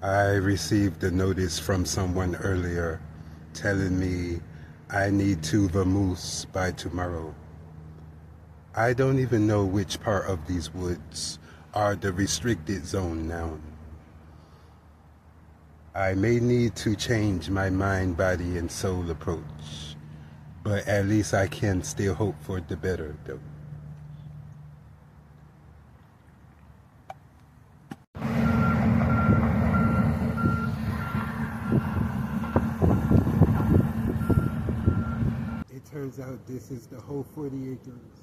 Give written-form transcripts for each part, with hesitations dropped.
I received a notice from someone earlier telling me I need to vamoose by tomorrow. I don't even know which part of these woods are the restricted zone now. I may need to change my mind, body, and soul approach, but at least I can still hope for the better, though. It turns out this is the whole 40 acres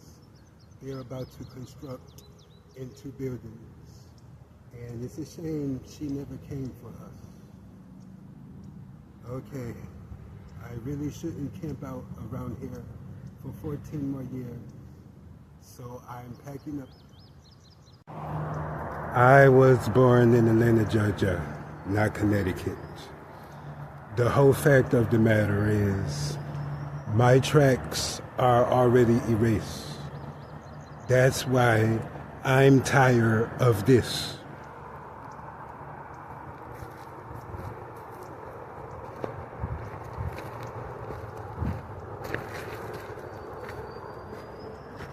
they're about to construct into buildings. And it's a shame she never came for us. Okay, I really shouldn't camp out around here for 14 more years, so I'm packing up. I was born in Atlanta, Georgia, not Connecticut. The whole fact of the matter is, my tracks are already erased. That's why I'm tired of this.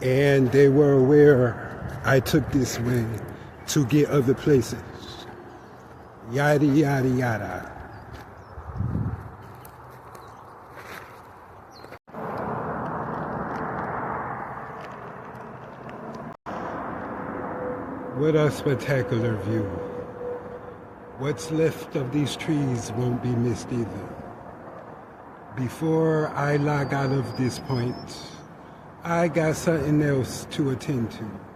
And they were aware I took this way to get other places. Yada, yada, yada. What a spectacular view. What's left of these trees won't be missed either. Before I log out of this point, I got something else to attend to.